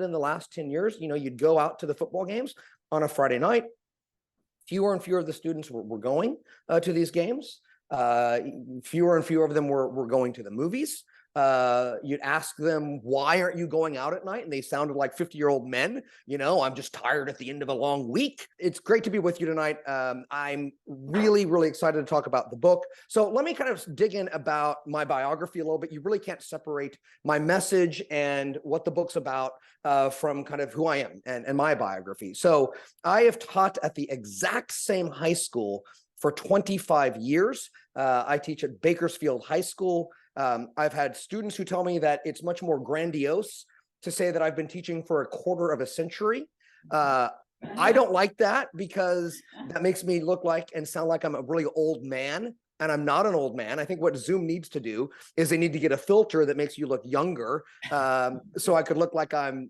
in the last 10 years, you'd go out to the football games on a Friday night. Fewer and fewer of the students were going to these games. Fewer and fewer of them were going to the movies. You'd ask them, why aren't you going out at night? And they sounded like 50-year-old men. I'm just tired at the end of a long week. It's great to be with you tonight. I'm really, really excited to talk about the book. So let me kind of dig in about my biography a little bit. You really can't separate my message and what the book's about from kind of who I am and my biography. So I have taught at the exact same high school for 25 years. I teach at Bakersfield High School. I've had students who tell me that it's much more grandiose to say that I've been teaching for a quarter of a century. I don't like that because that makes me look like and sound like I'm a really old man, and I'm not an old man. I think what Zoom needs to do is they need to get a filter that makes you look younger, so I could look like I'm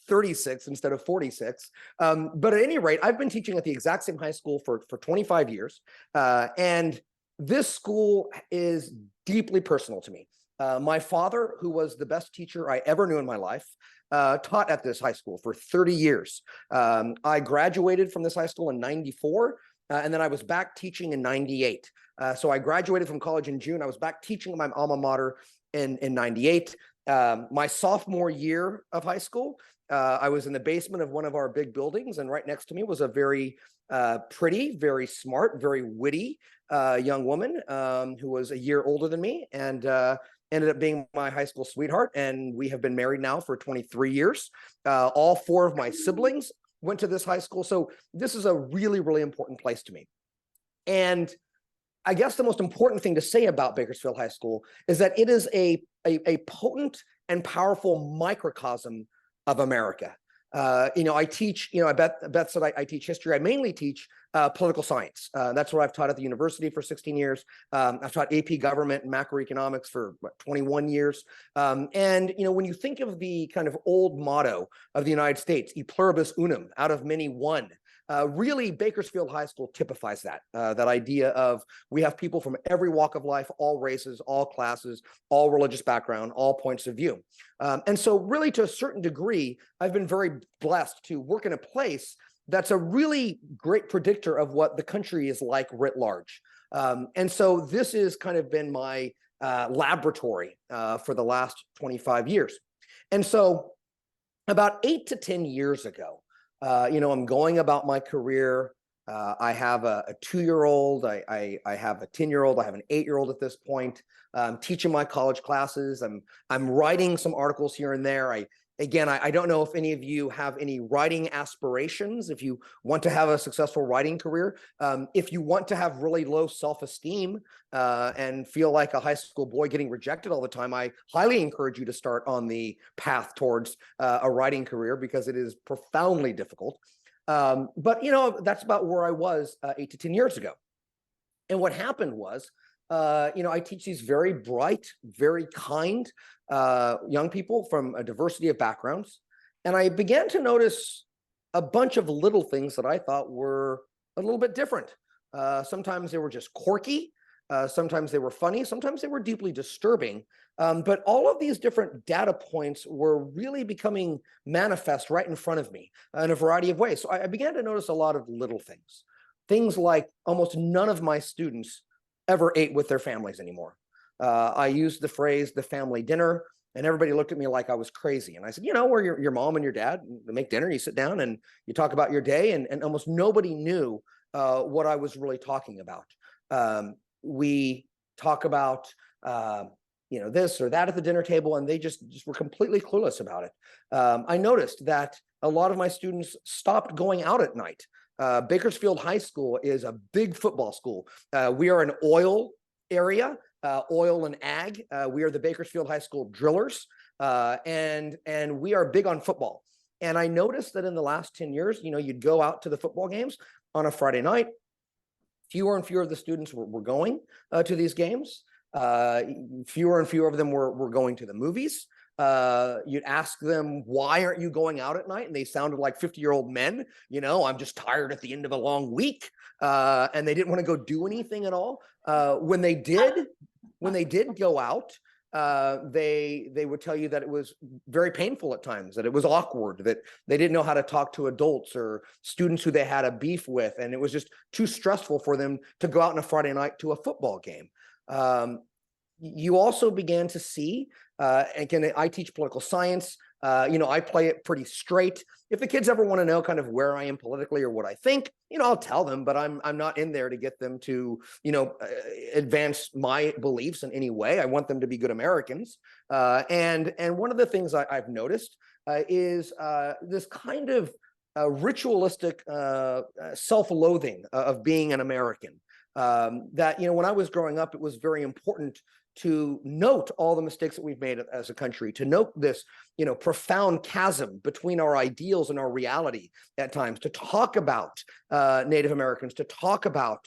36 instead of 46. But at any rate, I've been teaching at the exact same high school for 25 years, and this school is deeply personal to me. My father, who was the best teacher I ever knew in my life, taught at this high school for 30 years. I graduated from this high school in 94, and then I was back teaching in 98. So I graduated from college in June. I was back teaching at my alma mater in 98. My sophomore year of high school, I was in the basement of one of our big buildings, and right next to me was a very pretty, very smart, very witty young woman who was a year older than me, and ended up being my high school sweetheart. And we have been married now for 23 years. All four of my siblings went to this high school. So this is a really, really important place to me. And I guess the most important thing to say about Bakersfield High School is that it is a potent and powerful microcosm of America. I teach, Beth said I teach history. I mainly teach political science. That's what I've taught at the university for 16 years. I've taught AP government and macroeconomics for 21 years. And when you think of the kind of old motto of the United States, e pluribus unum, out of many one, really Bakersfield High School typifies that idea of we have people from every walk of life, all races, all classes, all religious background, all points of view. And so really, to a certain degree, I've been very blessed to work in a place that's a really great predictor of what the country is like writ large. And so this has kind of been my laboratory for the last 25 years. And so about 8 to 10 years ago, I'm going about my career. I have a 2-year-old. I have a 10-year-old. I have an 8-year-old at this point. I'm teaching my college classes. I'm writing some articles here and there. I don't know if any of you have any writing aspirations. If you want to have a successful writing career, if you want to have really low self-esteem and feel like a high school boy getting rejected all the time, I highly encourage you to start on the path towards a writing career, because it is profoundly difficult. But that's about where I was 8 to 10 years ago. And what happened was, I teach these very bright, very kind young people from a diversity of backgrounds. And I began to notice a bunch of little things that I thought were a little bit different. Sometimes they were just quirky. Sometimes they were funny. Sometimes they were deeply disturbing. But all of these different data points were really becoming manifest right in front of me in a variety of ways. So I began to notice a lot of little things. Things like almost none of my students ever ate with their families anymore. I used the phrase, the family dinner, and everybody looked at me like I was crazy. And I said, where your mom and your dad make dinner, you sit down and you talk about your day, and almost nobody knew what I was really talking about. We talk about, this or that at the dinner table, and they just were completely clueless about it. I noticed that a lot of my students stopped going out at night. Bakersfield High School is a big football school. We are an oil area, oil and ag. We are the Bakersfield High School Drillers, and we are big on football. And I noticed that in the last 10 years, you'd go out to the football games on a Friday night. Fewer and fewer of the students were going to these games. Fewer and fewer of them were going to the movies. You'd ask them, why aren't you going out at night? And they sounded like 50-year-old men. I'm just tired at the end of a long week. And they didn't want to go do anything at all. When they did go out, they would tell you that it was very painful at times, that it was awkward, that they didn't know how to talk to adults or students who they had a beef with, and it was just too stressful for them to go out on a Friday night to a football game. You also began to see, again, I teach political science. I play it pretty straight. If the kids ever want to know kind of where I am politically or what I think, I'll tell them, but I'm not in there to get them to, advance my beliefs in any way. I want them to be good Americans. And one of the things I've noticed is this kind of ritualistic self-loathing of being an American. That, when I was growing up, it was very important to note all the mistakes that we've made as a country, to note this, profound chasm between our ideals and our reality at times, to talk about Native Americans, to talk about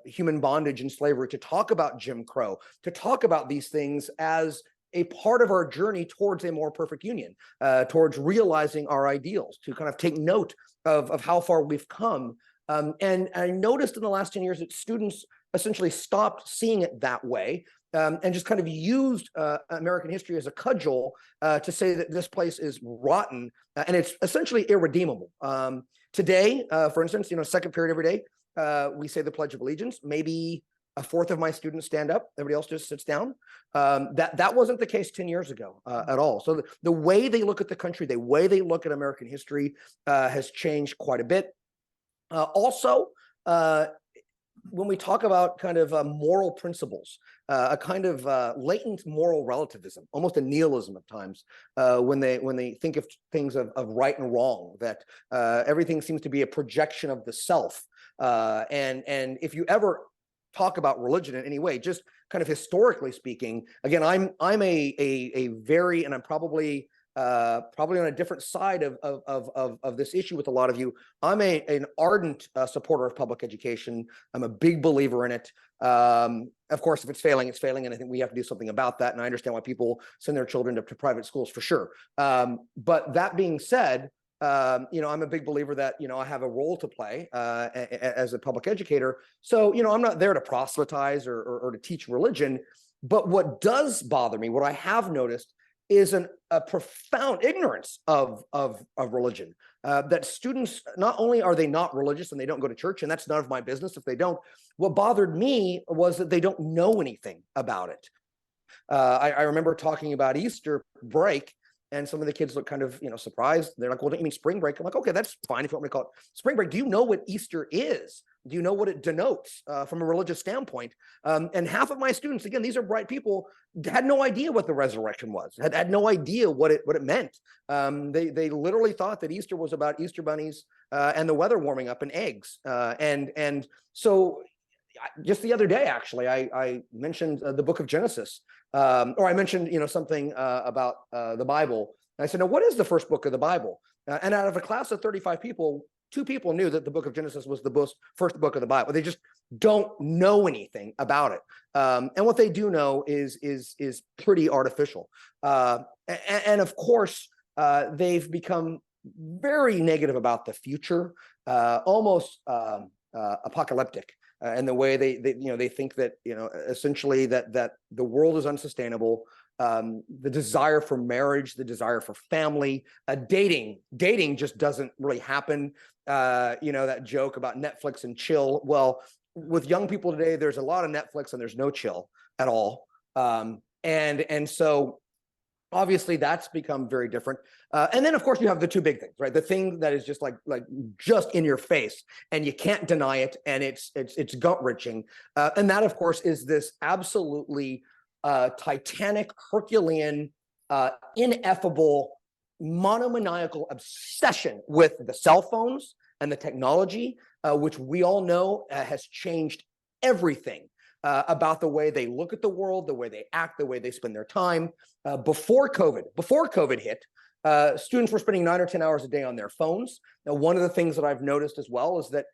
human bondage and slavery, to talk about Jim Crow, to talk about these things as a part of our journey towards a more perfect union, towards realizing our ideals, to kind of take note of how far we've come. And I noticed in the last 10 years that students essentially stopped seeing it that way, and just kind of used American history as a cudgel to say that this place is rotten, and it's essentially irredeemable. Today, for instance, second period every day, we say the Pledge of Allegiance. Maybe a fourth of my students stand up. Everybody else just sits down. That wasn't the case 10 years ago at all. So the way they look at the country, the way they look at American history has changed quite a bit. Also, when we talk about kind of moral principles, a kind of latent moral relativism, almost a nihilism at times, when they think of things of right and wrong, that everything seems to be a projection of the self. And if you ever talk about religion in any way, just kind of historically speaking, again, I'm a very, and I'm probably on a different side of this issue with a lot of you. I'm an ardent supporter of public education. I'm a big believer in it. Of course, if it's failing, it's failing, and I think we have to do something about that. And I understand why people send their children to private schools for sure. But that being said, I'm a big believer that, I have a role to play as a public educator. So, I'm not there to proselytize or to teach religion. But what does bother me, what I have noticed, is a profound ignorance of religion. That students, not only are they not religious and they don't go to church, and that's none of my business if they don't. What bothered me was that they don't know anything about it. I remember talking about Easter break, and some of the kids look kind of, surprised. They're like, well, don't you mean spring break? I'm like, okay, that's fine if you want me to call it spring break. Do you know what Easter is? Do you know what it denotes from a religious standpoint? And half of my students, again, these are bright people, had no idea what the resurrection was, had no idea what it meant. They literally thought that Easter was about Easter bunnies and the weather warming up and eggs. And so just the other day, actually, I mentioned the book of Genesis, or I mentioned, something about the Bible. And I said, now, what is the first book of the Bible? And out of a class of 35 people, 2 people knew that the book of Genesis was the first book of the Bible. They just don't know anything about it. And what they do know is pretty artificial. And of course, they've become very negative about the future, almost apocalyptic. And the way they think that, essentially that the world is unsustainable, the desire for marriage, the desire for family, dating just doesn't really happen. That joke about Netflix and chill. Well, with young people today, there's a lot of Netflix and there's no chill at all. And so obviously that's become very different. And then of course you have the 2 big things, right? The thing that is just like just in your face and you can't deny it, and it's gut wrenching. And that of course is this absolutely titanic, Herculean, ineffable, monomaniacal obsession with the cell phones and the technology, which we all know has changed everything about the way they look at the world, the way they act, the way they spend their time. Before COVID hit, students were spending 9 or 10 hours a day on their phones. Now, one of the things that I've noticed as well is that,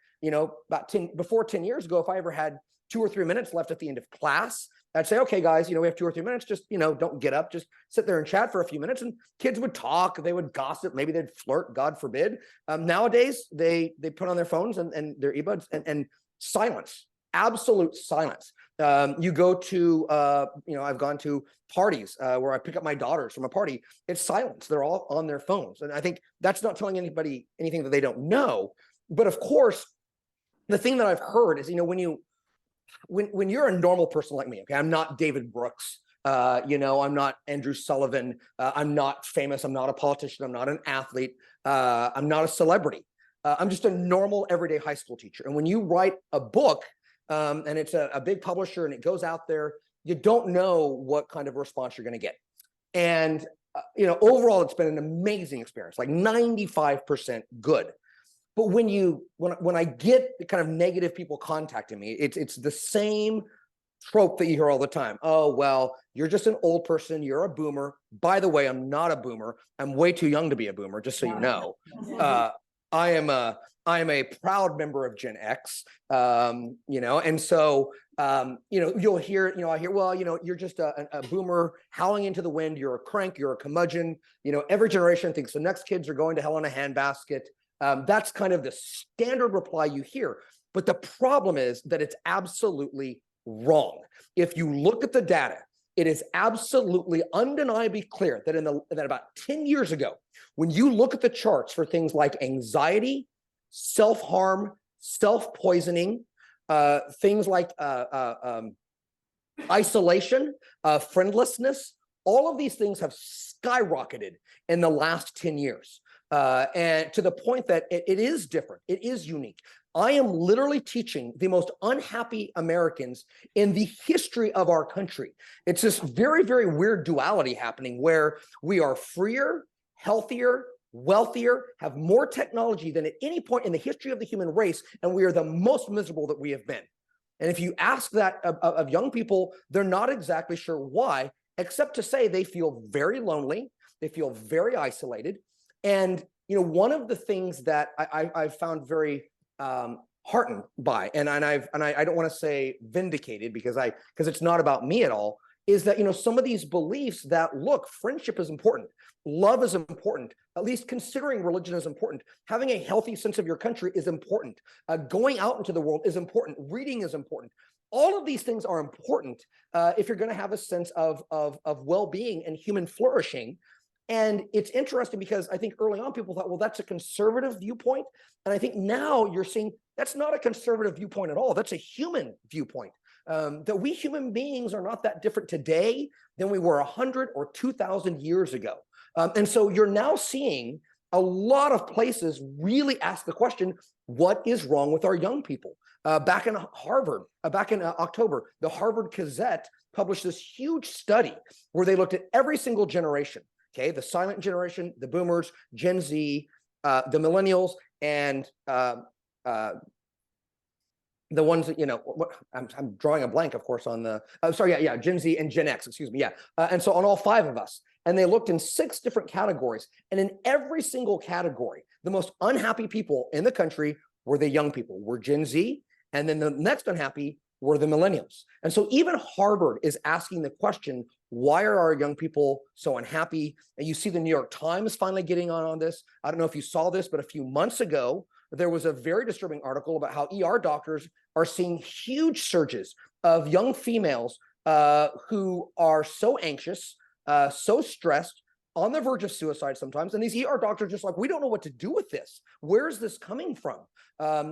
before 10 years ago, if I ever had 2 or 3 minutes left at the end of class, I'd say, okay, guys, we have 2 or 3 minutes, just, don't get up, just sit there and chat for a few minutes. And kids would talk, they would gossip, maybe they'd flirt, God forbid. Nowadays, they put on their phones and their earbuds and silence. absolute silence. You go to, I've gone to parties where I pick up my daughters from a party. It's silence. They're all on their phones. And I think that's not telling anybody anything that they don't know. But of course, the thing that I've heard is, when you're a normal person like me, okay, I'm not David Brooks, I'm not Andrew Sullivan, I'm not famous, I'm not a politician, I'm not an athlete, I'm not a celebrity. I'm just a normal everyday high school teacher. And when you write a book, and it's a big publisher and it goes out there, you don't know what kind of response you're going to get. And, overall, it's been an amazing experience, like 95% good. But when I get the kind of negative people contacting me, it's the same trope that you hear all the time. Oh, well, you're just an old person. You're a boomer. By the way, I'm not a boomer. I'm way too young to be a boomer, just so you know. I am a proud member of Gen X, and so, you'll hear, I hear, well, you're just a boomer howling into the wind. You're a crank. You're a curmudgeon. Every generation thinks the next kids are going to hell in a handbasket. That's kind of the standard reply you hear. But the problem is that it's absolutely wrong. If you look at the data, it is absolutely undeniably clear that that about 10 years ago, when you look at the charts for things like anxiety, self-harm, self-poisoning, things like isolation, friendlessness, all of these things have skyrocketed in the last 10 years. And to the point that it is different, it is unique. I am literally teaching the most unhappy Americans in the history of our country. It's this very, very weird duality happening where we are freer, healthier, wealthier, have more technology than at any point in the history of the human race, and we are the most miserable that we have been. And if you ask that of young people, they're not exactly sure why, except to say they feel very lonely, they feel very isolated. And one of the things that I've found very heartened by, and I don't want to say vindicated because it's not about me at all, is that some of these beliefs that, look, friendship is important, love is important, at least considering religion is important, having a healthy sense of your country is important, going out into the world is important, reading is important. All of these things are important if you're going to have a sense of well-being and human flourishing. And it's interesting because I think early on people thought, well, that's a conservative viewpoint. And I think now you're seeing that's not a conservative viewpoint at all. That's a human viewpoint. That we human beings are not that different today than we were 100 or 2,000 years ago. And so you're now seeing a lot of places really ask the question, what is wrong with our young people? Back in Harvard, back in October, the Harvard Gazette published this huge study where they looked at every single generation. Okay, the silent generation, the boomers, Gen Z, the millennials, and the ones that, I'm drawing a blank, of course, on the, Gen Z and Gen X, excuse me, and so on all 5 of us. And they looked in 6 different categories. And in every single category, the most unhappy people in the country were the young people, were Gen Z. And then the next unhappy were the millennials. And so even Harvard is asking the question, why are our young people so unhappy? And you see the New York Times finally getting on this. I don't know if you saw this, but a few months ago, there was a very disturbing article about how ER doctors are seeing huge surges of young females who are so anxious, so stressed, on the verge of suicide sometimes. And these ER doctors are just like, we don't know what to do with this. Where is this coming from?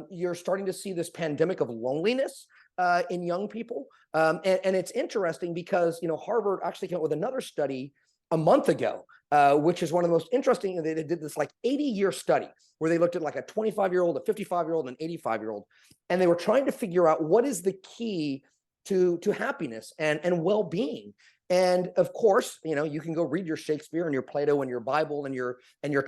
You're starting to see this pandemic of loneliness in young people. And it's interesting because, Harvard actually came up with another study a month ago, which is one of the most interesting. They did this like 80-year study where they looked at like a 25-year-old, a 55-year-old, and an 85-year-old. And they were trying to figure out what is the key to happiness and well-being. And of course, you can go read your Shakespeare and your Plato and your Bible and your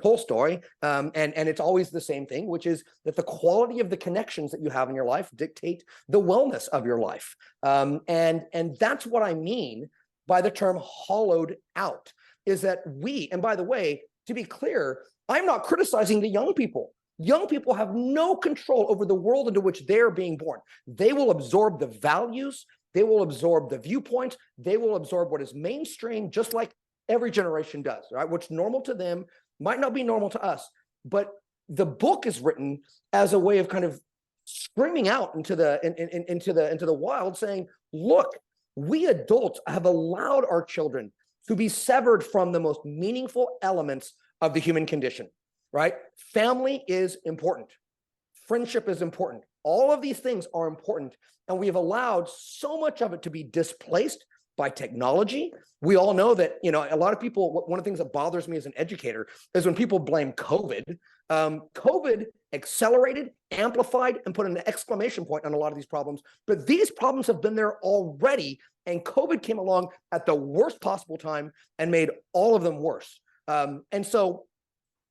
Tolstoy. And it's always the same thing, which is that the quality of the connections that you have in your life dictate the wellness of your life. And that's what I mean by the term hollowed out, is that and by the way, to be clear, I'm not criticizing the young people. Young people have no control over the world into which they're being born. They will absorb the values, they will absorb the viewpoints, they will absorb what is mainstream, just like every generation does, right? What's normal to them might not be normal to us, but the book is written as a way of kind of screaming out into the wild saying, look, we adults have allowed our children to be severed from the most meaningful elements of the human condition, right? Family is important. Friendship is important. All of these things are important, and we have allowed so much of it to be displaced by technology. We all know that, a lot of people, one of the things that bothers me as an educator is when people blame COVID. COVID accelerated, amplified, and put an exclamation point on a lot of these problems. But these problems have been there already, and COVID came along at the worst possible time and made all of them worse. And so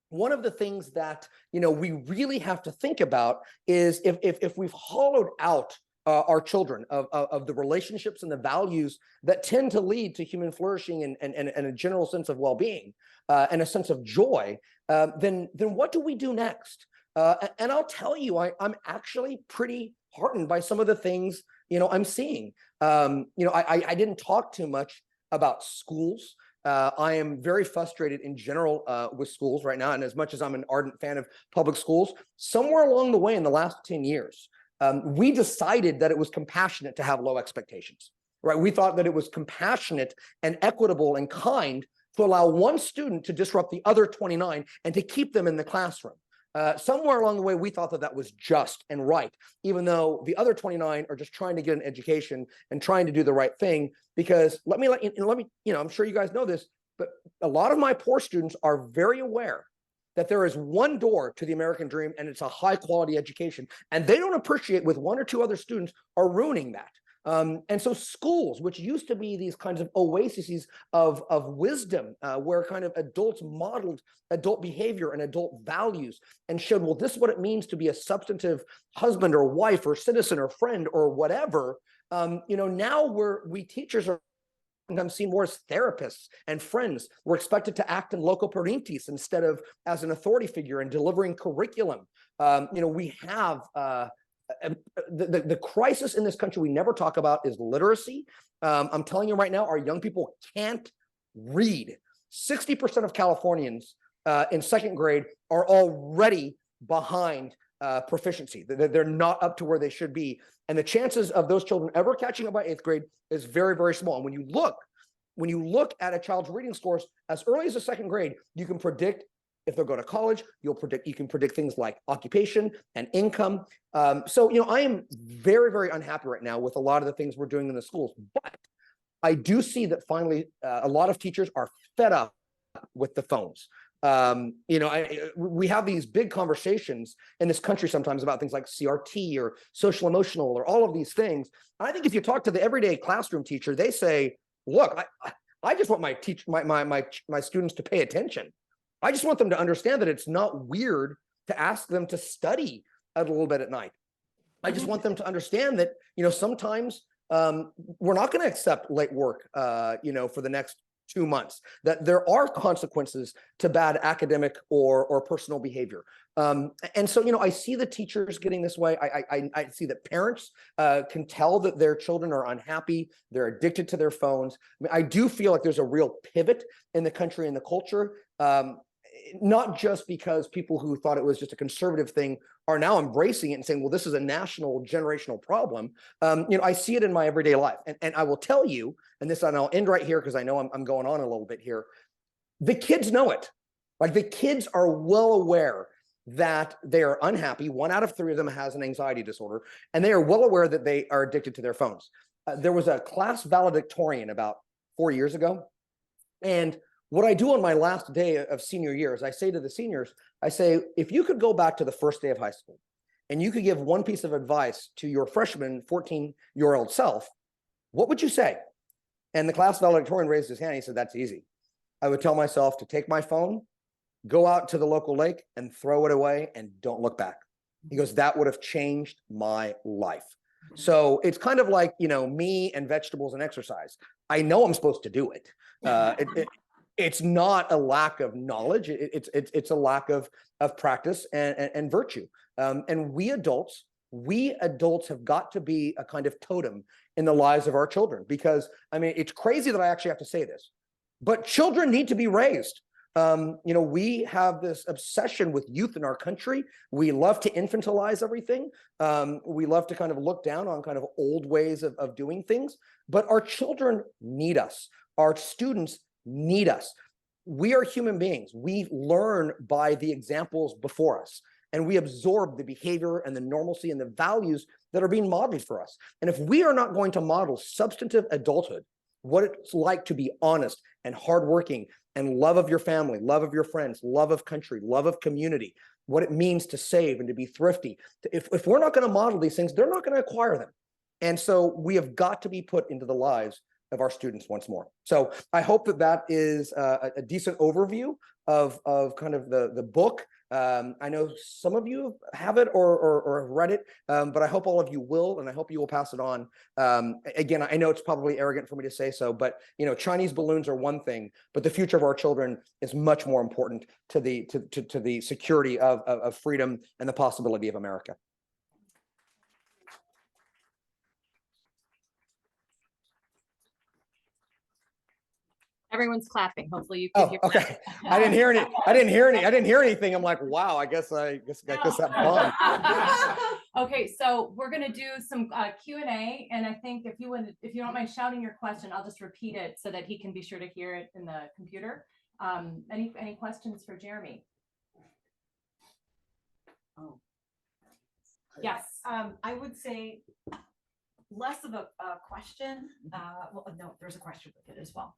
one of the things that, we really have to think about is if we've hollowed out our children of the relationships and the values that tend to lead to human flourishing and a general sense of well-being and a sense of joy, then what do we do next? And I'll tell you, I'm actually pretty heartened by some of the things, I'm seeing. I didn't talk too much about schools. I am very frustrated in general with schools right now. And as much as I'm an ardent fan of public schools, somewhere along the way in the last 10 years, we decided that it was compassionate to have low expectations, right? We thought that it was compassionate and equitable and kind to allow one student to disrupt the other 29 and to keep them in the classroom. Somewhere along the way, we thought that that was just and right, even though the other 29 are just trying to get an education and trying to do the right thing. Because let me, I'm sure you guys know this, but a lot of my poor students are very aware that there is one door to the American dream, and it's a high quality education. And they don't appreciate with one or two other students are ruining that. And so schools, which used to be these kinds of oases of wisdom, where kind of adults modeled adult behavior and adult values and showed, well, this is what it means to be a substantive husband or wife or citizen or friend or whatever. Now we teachers are sometimes seen more as therapists and friends. We're expected to act in loco parentis instead of as an authority figure and delivering curriculum. We have the crisis in this country we never talk about is literacy. I'm telling you right now, our young people can't read. 60% of Californians in second grade are already behind proficiency. They're not up to where they should be. And the chances of those children ever catching up by 8th grade is very, very small. And when you look at a child's reading scores as early as the second grade, you can predict if they'll go to college. You can predict things like occupation and income. So I am very, very unhappy right now with a lot of the things we're doing in the schools. But I do see that finally a lot of teachers are fed up with the phones. We have these big conversations in this country sometimes about things like CRT or social emotional or all of these things. I think if you talk to the everyday classroom teacher, they say, look, I just want my students to pay attention. I just want them to understand that it's not weird to ask them to study a little bit at night. I just want them to understand that, sometimes we're not going to accept late work, for the next 2 months, that there are consequences to bad academic or personal behavior. And so, I see the teachers getting this way. I see that parents can tell that their children are unhappy. They're addicted to their phones. I do feel like there's a real pivot in the country and the culture. Not just because people who thought it was just a conservative thing are now embracing it and saying, well, this is a national generational problem. I see it in my everyday life. And I will tell you, and I'll end right here because I know I'm going on a little bit here. The kids know it. Like the kids are well aware that they are unhappy. 1 out of 3 of them has an anxiety disorder, and they are well aware that they are addicted to their phones. There was a class valedictorian about 4 years ago. And what I do on my last day of senior year is I say to the seniors, I say, if you could go back to the first day of high school and you could give one piece of advice to your freshman 14-year-old self, what would you say? And the class valedictorian raised his hand. He said, that's easy. I would tell myself to take my phone, go out to the local lake and throw it away and don't look back. He goes, that would have changed my life. So it's kind of like, me and vegetables and exercise. I know I'm supposed to do it. It's not a lack of knowledge. It's a lack of practice and virtue. And we adults have got to be a kind of totem in the lives of our children, because it's crazy that I actually have to say this, but children need to be raised. We have this obsession with youth in our country. We love to infantilize everything. We love to kind of look down on kind of old ways of doing things, but our children need us. Our students need us. We are human beings. We learn by the examples before us, and we absorb the behavior and the normalcy and the values that are being modeled for us. And if we are not going to model substantive adulthood, what it's like to be honest and hardworking and love of your family, love of your friends, love of country, love of community, what it means to save and to be thrifty. If we're not going to model these things, they're not going to acquire them. And so we have got to be put into the lives of our students once more. So I hope that is a decent overview of kind of the book. I know some of you have it or have read it, but I hope all of you will, and I hope you will pass it on. Again, I know it's probably arrogant for me to say so, but Chinese balloons are one thing, but the future of our children is much more important to the security of freedom and the possibility of America. Everyone's clapping. Hopefully you can hear. Okay. I didn't hear anything. I'm like, wow, I guess that bombed. Okay, so we're gonna do some Q&A, and I think if you don't mind shouting your question, I'll just repeat it so that he can be sure to hear it in the computer. Any questions for Jeremy? Oh. Yes. I would say less of a question. Well, no, there's a question with it as well.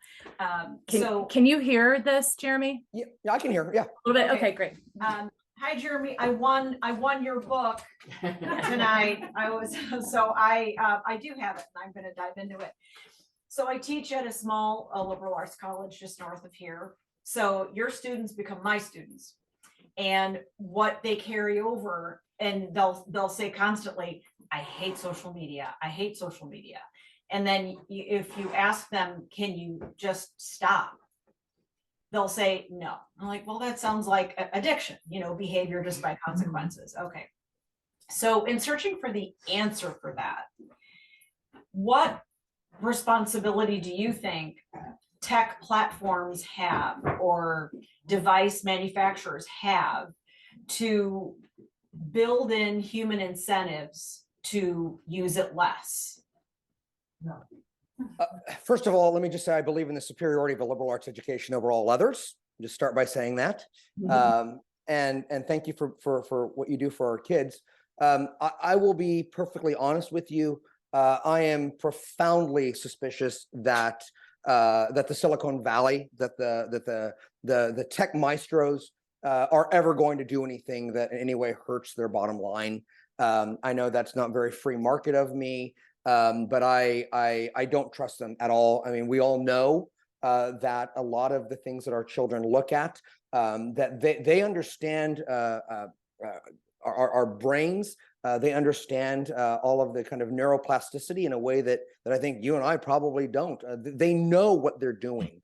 Can you hear this, Jeremy? Yeah, I can hear. Yeah. A little bit. Okay, great. Hi, Jeremy. I won your book tonight. I do have it, and I'm going to dive into it. So I teach at a small liberal arts college just north of here. So your students become my students, and what they carry over, and they'll say constantly, I hate social media. I hate social media. And then if you ask them, can you just stop? They'll say no. I'm like, well, that sounds like addiction, behavior just by consequences. Okay. So in searching for the answer for that, what responsibility do you think tech platforms have, or device manufacturers have, to build in human incentives to use it less? First of all, let me just say I believe in the superiority of a liberal arts education over all others. Just start by saying that. And thank you for what you do for our kids. I will be perfectly honest with you. I am profoundly suspicious that the Silicon Valley, that the tech maestros are ever going to do anything that in any way hurts their bottom line. I know that's not very free market of me, but I don't trust them at all. I mean, we all know that a lot of the things that our children look at, that they understand our brains. They understand all of the kind of neuroplasticity in a way that I think you and I probably don't. They know what they're doing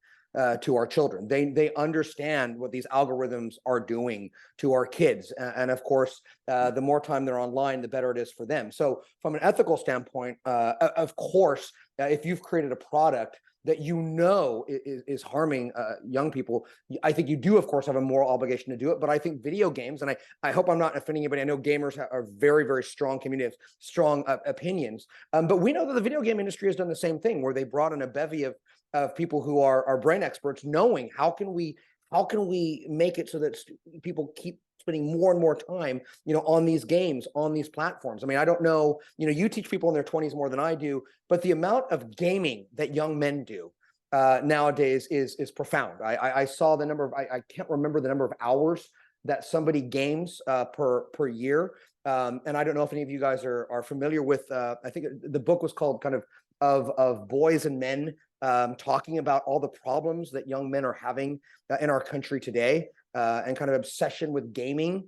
to our children. They understand what these algorithms are doing to our kids. And of course, the more time they're online, the better it is for them. So from an ethical standpoint, of course, if you've created a product that is harming young people, I think you do, of course, have a moral obligation to do it. But I think video games, and I hope I'm not offending anybody. I know gamers are very, very strong communities, strong opinions. But we know that the video game industry has done the same thing, where they brought in a bevy of people who are brain experts, knowing how can we make it so that people keep spending more and more time, on these games, on these platforms. I mean, I don't know, you teach people in their 20s more than I do, but the amount of gaming that young men do nowadays is profound. I saw the number of, I can't remember the number of hours that somebody games per year. And I don't know if any of you guys are familiar with, I think the book was called kind of Boys and Men, talking about all the problems that young men are having in our country today, and kind of obsession with gaming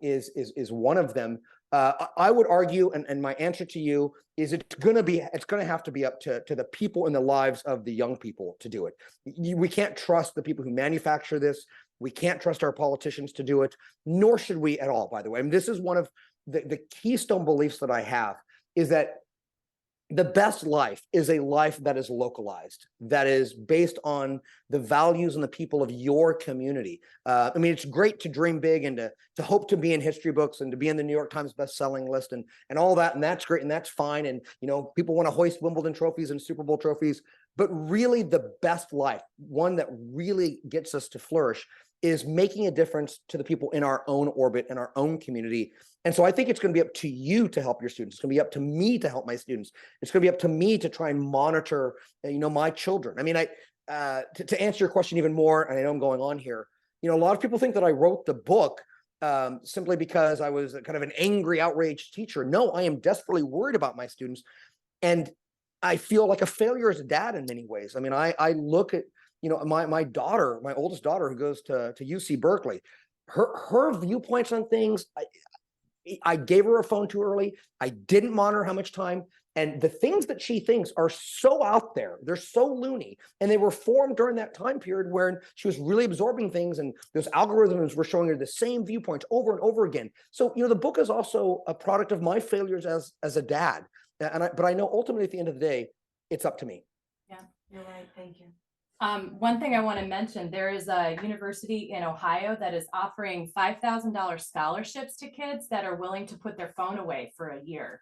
is one of them. I would argue, and my answer to you is it's going to have to be up to the people in the lives of the young people to do it. We can't trust the people who manufacture this. We can't trust our politicians to do it, nor should we at all, by the way. I mean, this is one of the keystone beliefs that I have, is that the best life is a life that is localized, that is based on the values and the people of your community. I mean, it's great to dream big and to hope to be in history books and to be in the New York Times best-selling list and all that, and that's great and that's fine. And people want to hoist Wimbledon trophies and Super Bowl trophies, but really the best life, one that really gets us to flourish, is making a difference to the people in our own orbit, in our own community. And so I think it's going to be up to you to help your students. It's going to be up to me to help my students. It's going to be up to me to try and monitor, my children. I mean, to answer your question even more, and I know I'm going on here, a lot of people think that I wrote the book simply because I was kind of an angry, outraged teacher. No, I am desperately worried about my students. And I feel like a failure as a dad in many ways. I mean, I look at, my daughter, my oldest daughter who goes to UC Berkeley, her viewpoints on things, I gave her a phone too early. I didn't monitor how much time. And the things that she thinks are so out there, they're so loony. And they were formed during that time period where she was really absorbing things. And those algorithms were showing her the same viewpoints over and over again. So, the book is also a product of my failures as a dad. But I know ultimately at the end of the day, it's up to me. Yeah, you're right. Thank you. One thing I want to mention, there is a university in Ohio that is offering $5,000 scholarships to kids that are willing to put their phone away for a year.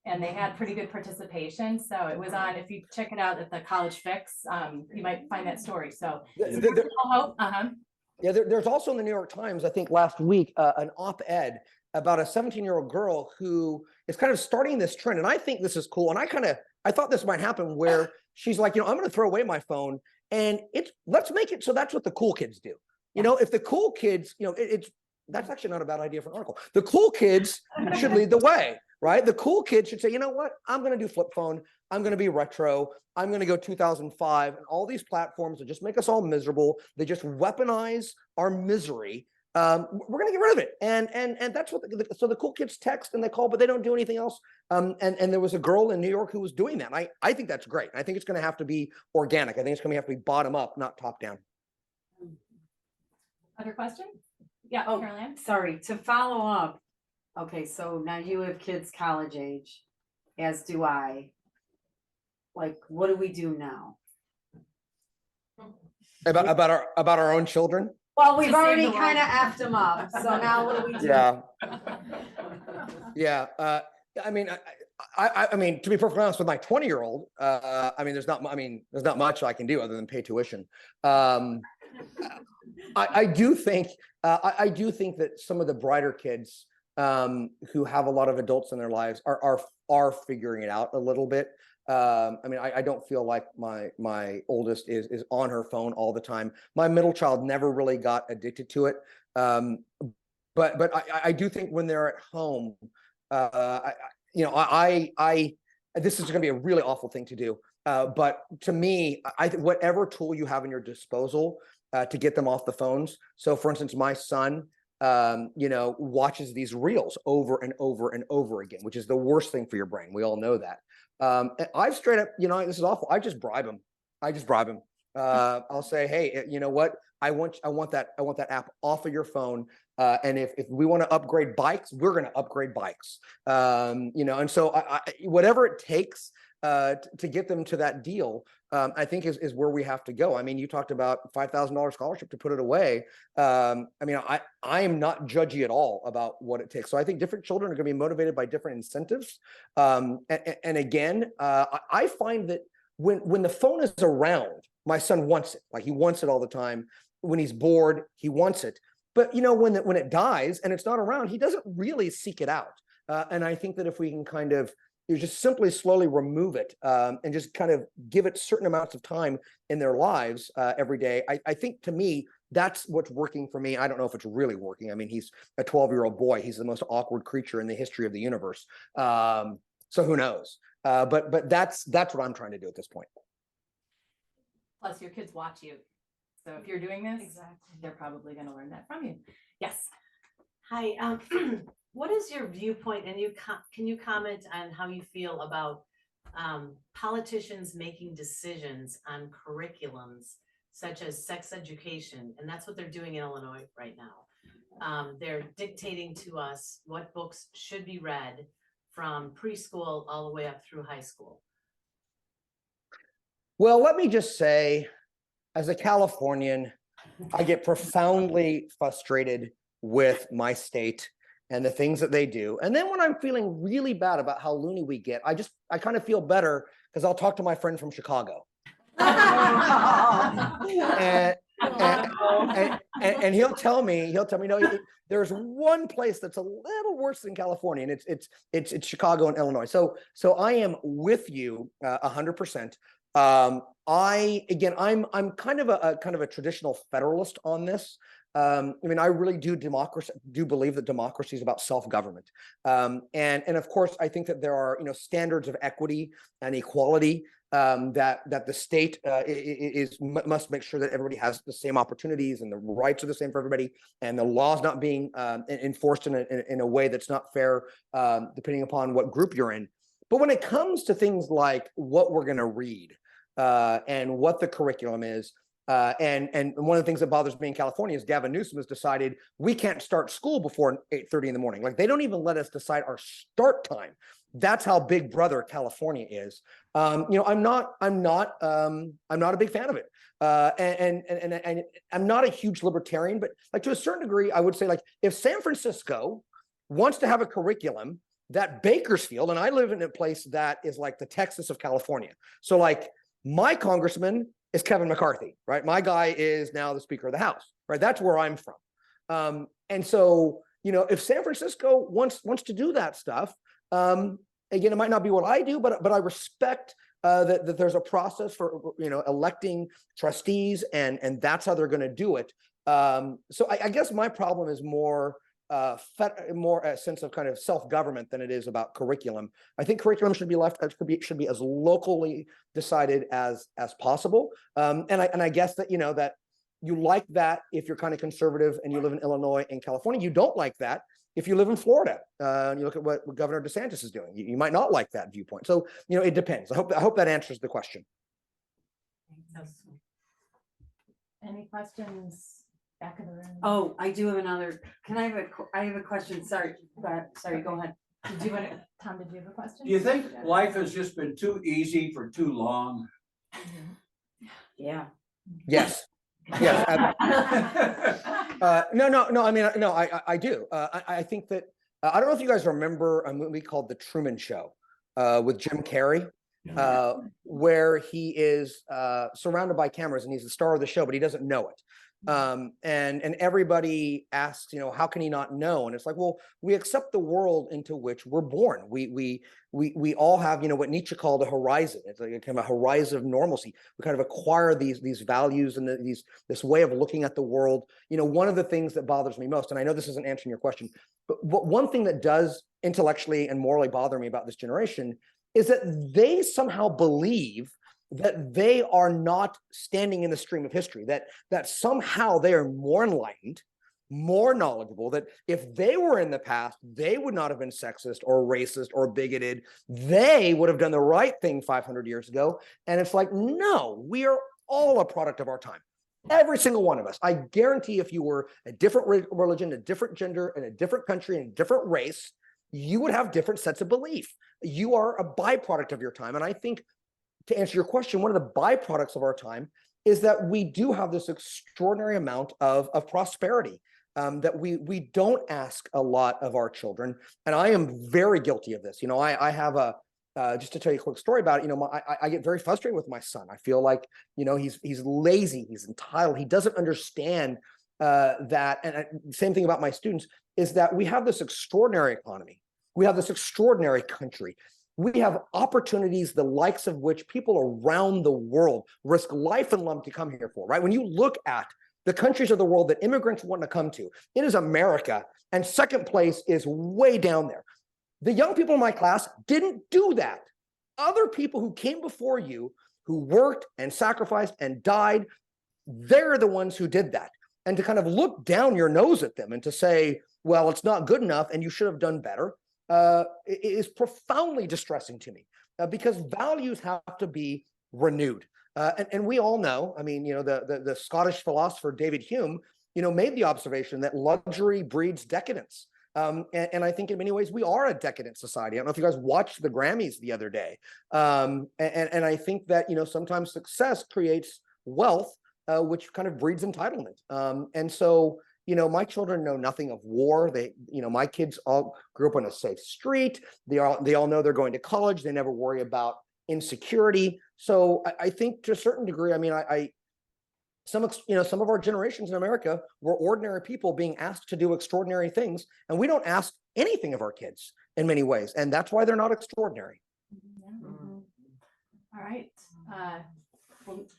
And they had pretty good participation. So it was on, if you check it out at the College Fix, you might find that story. So hope. Yeah, there's also in the New York Times, I think last week, an op-ed about a 17-year-old girl who is kind of starting this trend. And I think this is cool. And I thought this might happen where she's like, I'm going to throw away my phone. And let's make it so that's what the cool kids do. If the cool kids, that's actually not a bad idea for an article. The cool kids should lead the way, right? The cool kids should say, you know what? I'm going to do flip phone. I'm going to be retro. I'm going to go 2005. And all these platforms that just make us all miserable. They just weaponize our misery. We're going to get rid of it. And that's what, so the cool kids text and they call, but they don't do anything else. And there was a girl in New York who was doing that. I think that's great. I think it's going to have to be organic. I think it's going to have to be bottom up, not top down. Other questions? Yeah, Oh, Caroline. sorry, to follow up. Okay, so now you have kids college age, as do I. Like, what do we do now? About our own children? Well, we've To save already the world. kind of effed them up, so now what do we do? Yeah. Yeah. I mean, I mean, to be perfectly honest with my 20-year-old, I mean, there's not much I can do other than pay tuition. I do think that some of the brighter kids who have a lot of adults in their lives are figuring it out a little bit. I mean, I don't feel like my oldest is on her phone all the time. My middle child never really got addicted to it. But I do think when they're at home, this is going to be a really awful thing to do. But to me, I think whatever tool you have in your disposal to get them off the phones. So for instance, my son, watches these reels over and over and over again, which is the worst thing for your brain. We all know that. And I've straight up, this is awful. I just bribe him. I'll say, hey, you know what? I want that app off of your phone. And if we want to upgrade bikes, we're going to upgrade bikes. And so I whatever it takes to get them to that deal, I think is where we have to go. I mean, you talked about $5,000 scholarship to put it away. I mean, I am not judgy at all about what it takes. So I think different children are going to be motivated by different incentives. And again, I find that when the phone is around, my son wants it. Like he wants it all the time. When he's bored, he wants it. But when it dies and it's not around, he doesn't really seek it out. And I think that if we can kind of just simply slowly remove it and just kind of give it certain amounts of time in their lives every day, I think to me, that's what's working for me. I don't know if it's really working. I mean, he's a 12-year-old boy. He's the most awkward creature in the history of the universe. So who knows? But that's what I'm trying to do at this point. Plus your kids watch you. So if you're doing this, Exactly. they're probably going to learn that from you. Yes. Hi, what is your viewpoint, and can you comment on how you feel about politicians making decisions on curriculums such as sex education? And that's what they're doing in Illinois right now. They're dictating to us what books should be read from preschool all the way up through high school? Well, let me just say, as a Californian, I get profoundly frustrated with my state and the things that they do. And then when I'm feeling really bad about how loony we get, I kind of feel better because I'll talk to my friend from Chicago. And, and he'll tell me, no, there's one place that's a little worse than California, and it's Chicago and Illinois. So I am with you 100%. I'm kind of a traditional federalist on this. I mean, I really do believe that democracy is about self-government. And of course, I think that there are, standards of equity and equality that the state must make sure that everybody has the same opportunities and the rights are the same for everybody, and the law's not being enforced in a way that's not fair, depending upon what group you're in. But when it comes to things like what we're going to read and what the curriculum is, and one of the things that bothers me in California is Gavin Newsom has decided we can't start school before 8:30 in the morning. Like, they don't even let us decide our start time. That's how big brother California is. I'm not a big fan of it. And I'm not a huge libertarian, but like, to a certain degree, I would say, like, if San Francisco wants to have a curriculum that Bakersfield, and I live in a place that is like the Texas of California. So like, my congressman is Kevin McCarthy, right? My guy is now the Speaker of the House, right? That's where I'm from. And so, if San Francisco wants to do that stuff, again, it might not be what I do, but I respect that there's a process for electing trustees, and that's how they're going to do it. So I guess my problem is more a sense of kind of self-government than it is about curriculum. I think curriculum should be as locally decided as possible. And I guess that that you like that if you're kind of conservative and you live in Illinois and California. You don't like that if you live in Florida and you look at what Governor DeSantis is doing. You might not like that viewpoint. So it depends. I hope that answers the question. Any questions? Back of the room. Oh, I do have another. I have a question. Sorry, go ahead. Did you want to, Tom, did you have a question? Do you think life has just been too easy for too long? Yeah. Yes. Yes. No. I mean, no, I do. I think that I don't know if you guys remember a movie called The Truman Show with Jim Carrey, where he is surrounded by cameras and he's the star of the show, but he doesn't know it. And everybody asks, how can he not know? And it's like, well, we accept the world into which we're born. We all have, what Nietzsche called a horizon. It's like kind of a horizon of normalcy. We kind of acquire these values and this way of looking at the world. One of the things that bothers me most, and I know this isn't answering your question, but one thing that does intellectually and morally bother me about this generation is that they somehow believe that they are not standing in the stream of history, that somehow they are more enlightened, more knowledgeable, that if they were in the past, they would not have been sexist or racist or bigoted. They would have done the right thing 500 years ago. And it's like, no, we are all a product of our time. Every single one of us. I guarantee if you were a different religion, a different gender, in a different country, in a different race, you would have different sets of belief. You are a byproduct of your time. And I think, to answer your question, one of the byproducts of our time is that we do have this extraordinary amount of prosperity that we don't ask a lot of our children. And I am very guilty of this. I have just to tell you a quick story about it, I get very frustrated with my son. I feel like, he's lazy, he's entitled, he doesn't understand that. And same thing about my students is that we have this extraordinary economy. We have this extraordinary country. We have opportunities, the likes of which people around the world risk life and limb to come here for, right? When you look at the countries of the world that immigrants want to come to, it is America, and second place is way down there. The young people in my class didn't do that. Other people who came before you, who worked and sacrificed and died, they're the ones who did that. And to kind of look down your nose at them and to say, well, it's not good enough and you should have done better, is profoundly distressing to me because values have to be renewed. And we all know, I mean, the Scottish philosopher David Hume, made the observation that luxury breeds decadence. And I think in many ways we are a decadent society. I don't know if you guys watched the Grammys the other day. And I think that, sometimes success creates wealth, which kind of breeds entitlement. And so, my children know nothing of war. My kids all grew up on a safe street. They all know they're going to college. They never worry about insecurity. So I think to a certain degree, some of our generations in America were ordinary people being asked to do extraordinary things, and we don't ask anything of our kids in many ways, and that's why they're not extraordinary. All right.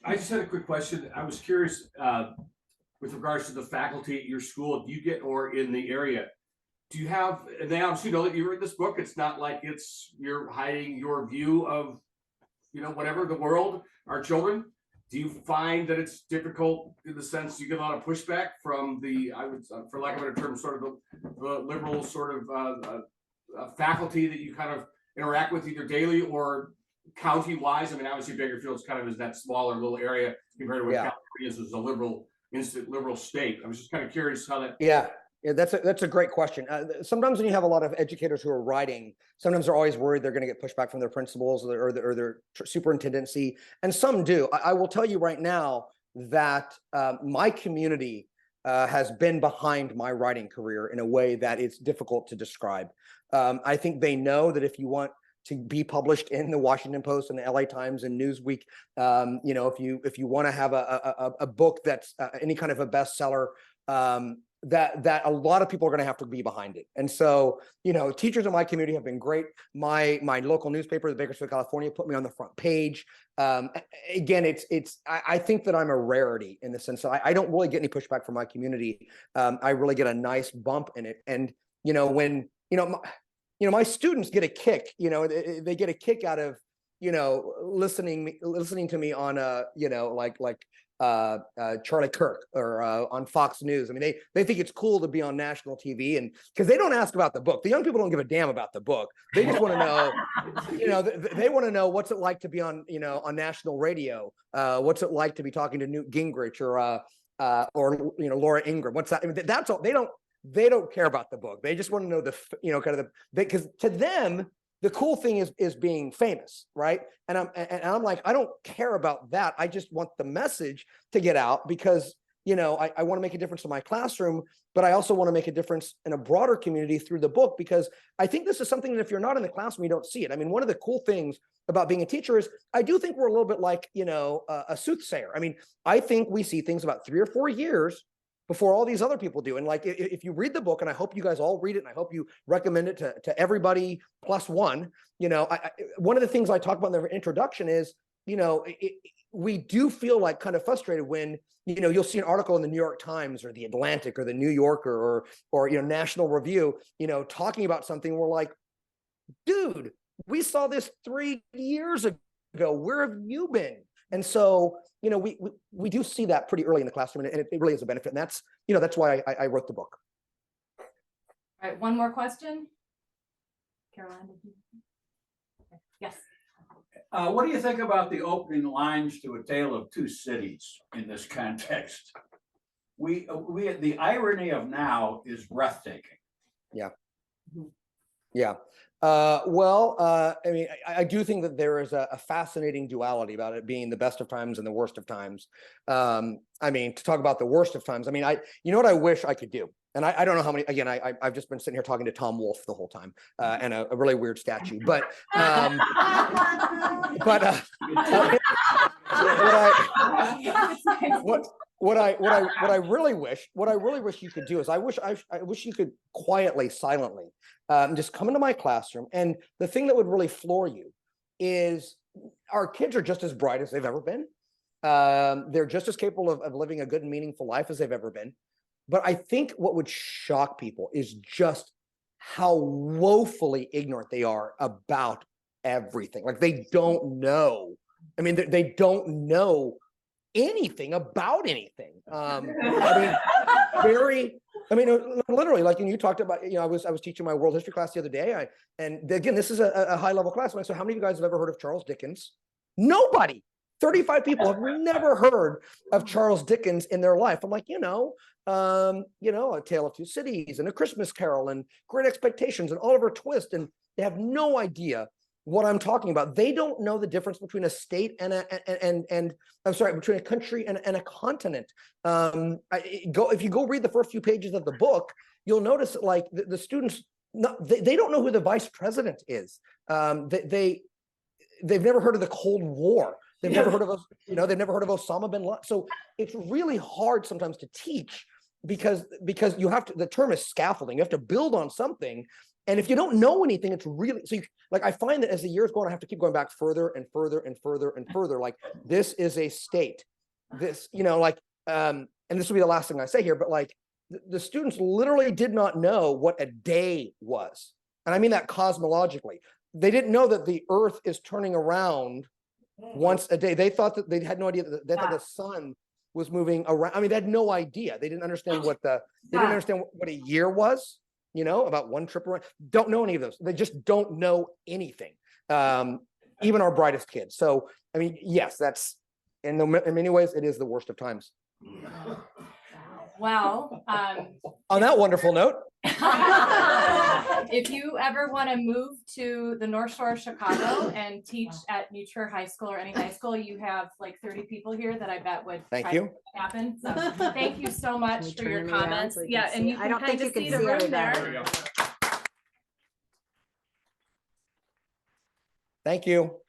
I just had a quick question. I was curious with regards to the faculty at your school, if you get, or in the area, do you have, and they obviously know that you wrote this book. It's not like you're hiding your view of, whatever, the world, our children. Do you find that it's difficult in the sense you get a lot of pushback from for lack of a better term, sort of the liberal sort of faculty that you kind of interact with either daily or county wise? I mean, obviously Bakerfield's kind of is that smaller little area compared to what California is a liberal state. I was just kind of curious how that. Yeah, that's a great question. Sometimes when you have a lot of educators who are writing, sometimes they're always worried they're going to get pushback from their principals or their superintendency, and some do. I will tell you right now that my community has been behind my writing career in a way that it's difficult to describe. I think they know that if you want to be published in the Washington Post and the LA Times and Newsweek, if you want to have a book that's any kind of a bestseller, that a lot of people are going to have to be behind it. And so, teachers in my community have been great. My local newspaper, the Bakersfield, California, put me on the front page. Again, I think that I'm a rarity in the sense that I don't really get any pushback from my community. I really get a nice bump in it. And, when, my students get a kick, they get a kick out of, listening to me on Charlie Kirk or on Fox News. I mean, they think it's cool to be on national TV, and because they don't ask about the book. The young people don't give a damn about the book. They just want to know, they want to know what's it like to be on, on national radio. What's it like to be talking to Newt Gingrich or Laura Ingraham? What's that? I mean, that's all. They don't care about the book. They just want to know because to them, the cool thing is being famous, right? And I'm like, I don't care about that. I just want the message to get out because, I want to make a difference in my classroom, but I also want to make a difference in a broader community through the book, because I think this is something that if you're not in the classroom, you don't see it. I mean, one of the cool things about being a teacher is I do think we're a little bit like, a soothsayer. I mean, I think we see things about 3 or 4 years before all these other people do. And like, if you read the book, and I hope you guys all read it, and I hope you recommend it to everybody plus one, one of the things I talk about in the introduction is, we do feel like kind of frustrated when, you'll see an article in the New York Times or the Atlantic or the New Yorker or National Review, talking about something. We're like, dude, we saw this 3 years ago. Where have you been? And so, we do see that pretty early in the classroom, and it really is a benefit. And that's why I wrote the book. All right, one more question. Caroline, yes. What do you think about the opening lines to A Tale of Two Cities in this context? The irony of now is breathtaking. Yeah. Yeah. I mean, I do think that there is a fascinating duality about it being the best of times and the worst of times. I mean, to talk about the worst of times, I mean, what I wish I could do, and I don't know how many, again, I've just been sitting here talking to Tom Wolfe the whole time, and a really weird statue, but what I really wish you could do is I wish you could quietly, silently, just come into my classroom. And the thing that would really floor you is our kids are just as bright as they've ever been. They're just as capable of living a good and meaningful life as they've ever been. But I think what would shock people is just how woefully ignorant they are about everything. Like they don't know. I mean, they don't know anything about anything. Literally, like, and you talked about, I was teaching my world history class the other day. And again, this is a high level class. So how many of you guys have ever heard of Charles Dickens? Nobody. 35 people have never heard of Charles Dickens in their life. I'm like, A Tale of Two Cities and A Christmas Carol and Great Expectations and Oliver Twist, and they have no idea what I'm talking about. They don't know the difference between a state and between a country and a continent. If you go read the first few pages of the book, you'll notice that like the students, they don't know who the vice president is. They've never heard of the Cold War. They've never heard of they've never heard of Osama bin Laden. So it's really hard sometimes to teach because you have to. The term is scaffolding. You have to build on something. And if you don't know anything, it's really I find that as the years go on, I have to keep going back further and further and further and further. Like, this is a state. This, and this will be the last thing I say here, but like the students literally did not know what a day was. And I mean that cosmologically. They didn't know that the earth is turning around once a day. They thought that they had no idea that the sun was moving around. I mean, they had no idea. They didn't understand what what a year was. About one trip around. Don't know any of those. They just don't know anything. Even our brightest kids. So, I mean, yes, that's in many ways, it is the worst of times. Well, on that wonderful note, if you ever want to move to the North Shore of Chicago and teach at New Trier High School or any high school, you have like 30 people here that I bet would thank you. Happen. So thank you so much for your turn me around comments. so we can Yeah, see and it? you I can don't kind think of you can see the see room everybody. there. There we go. Thank you.